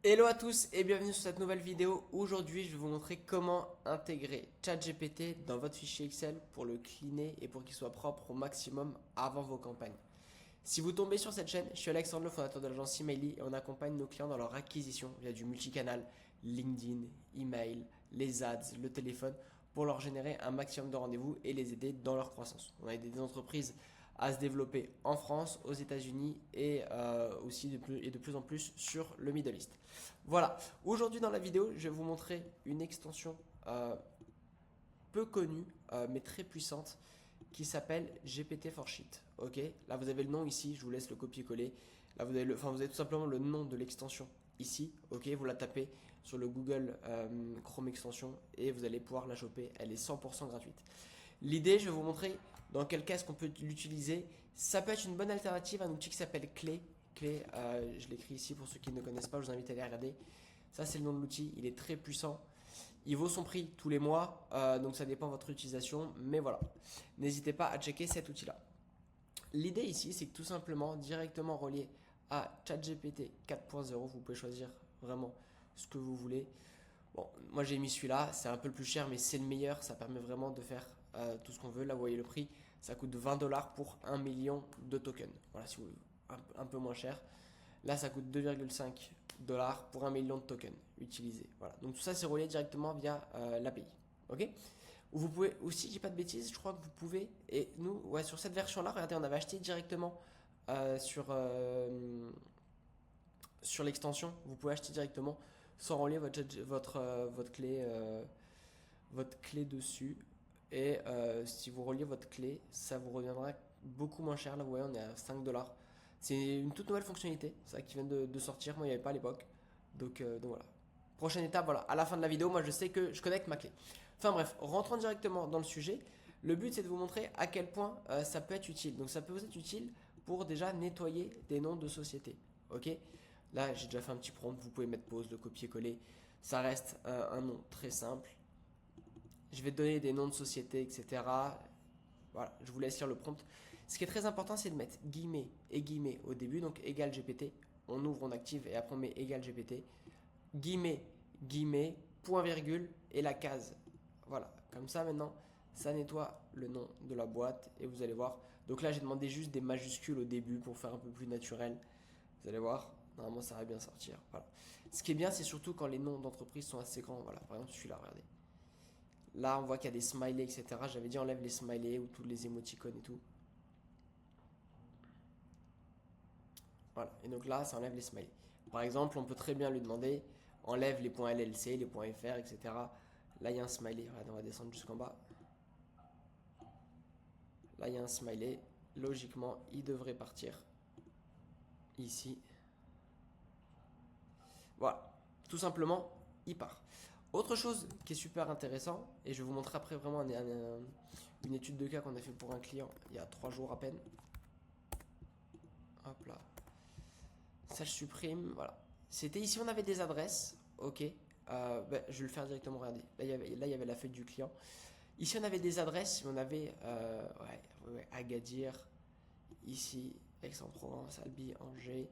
Hello à tous et bienvenue sur cette nouvelle vidéo. Aujourd'hui, je vais vous montrer comment intégrer ChatGPT dans votre fichier Excel pour le cleaner et pour qu'il soit propre au maximum avant vos campagnes. Si vous tombez sur cette chaîne, je suis Alexandre, le fondateur de l'agence Emaily et on accompagne nos clients dans leur acquisition via du multicanal, LinkedIn, email, les ads, le téléphone pour leur générer un maximum de rendez-vous et les aider dans leur croissance. On a aidé des entreprises à se développer en France, aux États-Unis et aussi de plus en plus sur le Middle East. Voilà, aujourd'hui dans la vidéo, je vais vous montrer une extension peu connue mais très puissante qui s'appelle GPT for Sheet. Ok, là vous avez le nom ici, je vous laisse le copier-coller. Là vous avez tout simplement le nom de l'extension ici. Ok, vous la tapez sur le Google Chrome extension et vous allez pouvoir la choper. Elle est 100% gratuite. L'idée, je vais vous montrer dans quel cas est-ce qu'on peut l'utiliser. Ça peut être une bonne alternative à un outil qui s'appelle Clé. Clé, je l'écris ici pour ceux qui ne connaissent pas, je vous invite à aller regarder. Ça, c'est le nom de l'outil, il est très puissant. Il vaut son prix tous les mois, donc ça dépend de votre utilisation, mais voilà. N'hésitez pas à checker cet outil-là. L'idée ici, c'est que tout simplement, directement relié à ChatGPT 4.0, vous pouvez choisir vraiment ce que vous voulez. Bon, moi j'ai mis celui-là, c'est un peu le plus cher, mais c'est le meilleur. Ça permet vraiment de faire tout ce qu'on veut. Là, vous voyez le prix, ça coûte 20 dollars pour 1 million de tokens. Voilà, si vous voulez, un peu moins cher. Là, ça coûte 2,5 dollars pour 1 million de tokens utilisés. Voilà, donc tout ça c'est relié directement via l'API. Ok. Vous pouvez aussi, j'ai pas de bêtises, je crois que vous pouvez. Et nous, ouais, sur cette version-là, regardez, on avait acheté directement sur l'extension. Vous pouvez acheter directement sans relier votre clé dessus. Et si vous reliez votre clé, ça vous reviendra beaucoup moins cher. Là, vous voyez, on est à 5 dollars. C'est une toute nouvelle fonctionnalité, ça qui vient de sortir. Moi, il n'y avait pas à l'époque. Donc voilà. Prochaine étape, voilà. À la fin de la vidéo, moi, je sais que je connecte ma clé. Enfin bref, rentrons directement dans le sujet. Le but, c'est de vous montrer à quel point ça peut être utile. Donc, ça peut vous être utile pour déjà nettoyer des noms de société. Ok. Là, j'ai déjà fait un petit prompt. Vous pouvez mettre pause, le copier-coller. Ça reste un nom très simple. Je vais donner des noms de sociétés, etc. Voilà, je vous laisse lire le prompt. Ce qui est très important, c'est de mettre guillemets et guillemets au début, donc égal GPT. On ouvre, on active et après on met égal GPT. Guillemets, guillemets, point virgule et la case. Voilà, comme ça maintenant, ça nettoie le nom de la boîte et vous allez voir. Donc là, j'ai demandé juste des majuscules au début pour faire un peu plus naturel. Vous allez voir, normalement ça va bien sortir. Voilà. Ce qui est bien, c'est surtout quand les noms d'entreprise sont assez grands. Voilà, par exemple celui-là, regardez. Là, on voit qu'il y a des smileys, etc. J'avais dit enlève les smileys ou tous les émoticônes et tout. Voilà. Et donc là, ça enlève les smileys. Par exemple, on peut très bien lui demander enlève les points LLC, les points FR, etc. Là, il y a un smiley. Regardez, on va descendre jusqu'en bas. Là, il y a un smiley. Logiquement, il devrait partir ici. Voilà. Tout simplement, il part. Autre chose qui est super intéressant, et je vais vous montrer après vraiment une étude de cas qu'on a fait pour un client il y a 3 jours à peine. Hop là. Ça, je supprime. Voilà. C'était ici, on avait des adresses. Ok. Je vais le faire directement. Regardez. Là, il y avait la feuille du client. Ici, on avait des adresses. On avait Agadir. Ici, Aix-en-Provence, Albi, Angers.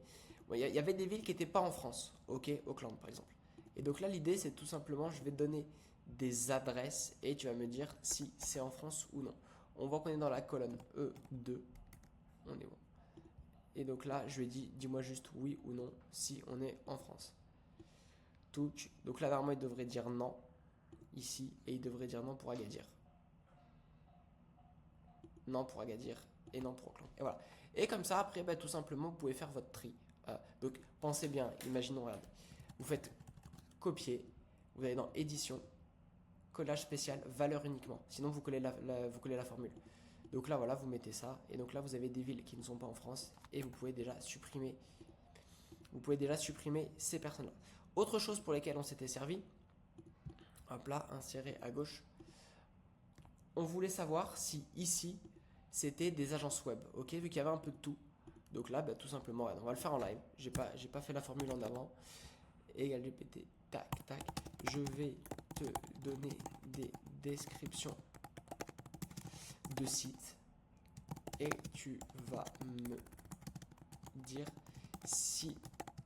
Bon, il y avait des villes qui n'étaient pas en France. Ok. Auckland, par exemple. Et donc là, l'idée, c'est tout simplement, je vais te donner des adresses et tu vas me dire si c'est en France ou non. On voit qu'on est dans la colonne E2. On est bon. Et donc là, je lui ai dit, dis-moi juste oui ou non si on est en France. Touch. Donc là, normalement, il devrait dire non ici et il devrait dire non pour Agadir. Non pour Agadir et non pour Auckland. Et voilà. Et comme ça, après, tout simplement, vous pouvez faire votre tri. Donc, pensez bien, imaginons, regardez. Vous faites copier, vous allez dans édition, collage spécial, valeur uniquement. Sinon, vous collez vous collez la formule. Donc là, voilà, vous mettez ça. Et donc là, vous avez des villes qui ne sont pas en France. Et vous pouvez déjà supprimer ces personnes-là. Autre chose pour lesquelles on s'était servi, hop là, insérer à gauche, on voulait savoir si ici, c'était des agences web, ok, vu qu'il y avait un peu de tout. Donc là, tout simplement, on va le faire en live. J'ai pas fait la formule en avant. Égal GPT, tac, tac. Je vais te donner des descriptions de sites et tu vas me dire si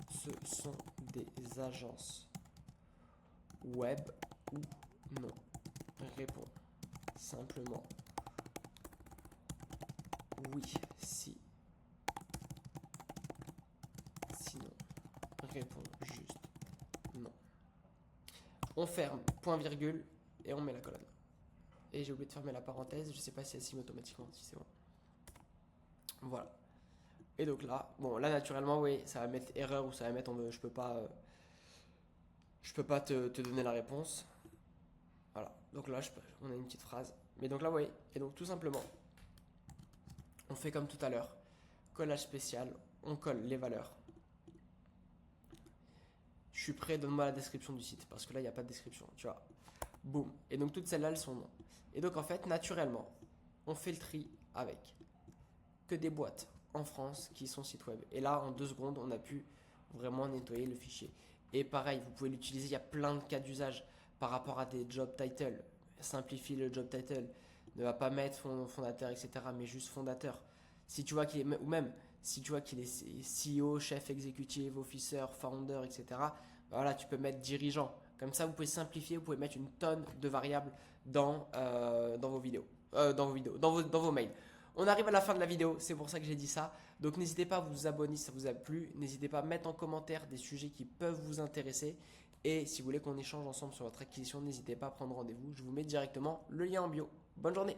ce sont des agences web ou non? Réponds simplement oui si. Sinon, réponds juste non. On ferme, point virgule, et on met la colonne. Et j'ai oublié de fermer la parenthèse, je sais pas si elle signe automatiquement, si c'est bon. Voilà. Et donc là, bon là naturellement oui, ça va mettre erreur ou ça va mettre je peux pas te donner la réponse. Voilà. Donc là on a une petite phrase. Mais donc là oui, et donc tout simplement, on fait comme tout à l'heure. Collage spécial, on colle les valeurs. Je suis prêt, donne-moi la description du site. Parce que là, il n'y a pas de description, tu vois. Boum. Et donc, toutes celles-là, elles sont non. Et donc, en fait, naturellement, on fait le tri avec que des boîtes en France qui sont site web. Et là, en 2 secondes, on a pu vraiment nettoyer le fichier. Et pareil, vous pouvez l'utiliser. Il y a plein de cas d'usage par rapport à des job titles. Simplifie le job title. Ne va pas mettre fondateur, etc. Mais juste fondateur. Si tu vois qu'il est, ou même si tu vois qu'il est CEO, chef exécutif, officer, founder, etc. Voilà, tu peux mettre dirigeant. Comme ça, vous pouvez simplifier, vous pouvez mettre une tonne de variables dans vos vidéos, dans vos mails. On arrive à la fin de la vidéo, c'est pour ça que j'ai dit ça. Donc n'hésitez pas à vous abonner si ça vous a plu. N'hésitez pas à mettre en commentaire des sujets qui peuvent vous intéresser. Et si vous voulez qu'on échange ensemble sur votre acquisition, n'hésitez pas à prendre rendez-vous. Je vous mets directement le lien en bio. Bonne journée!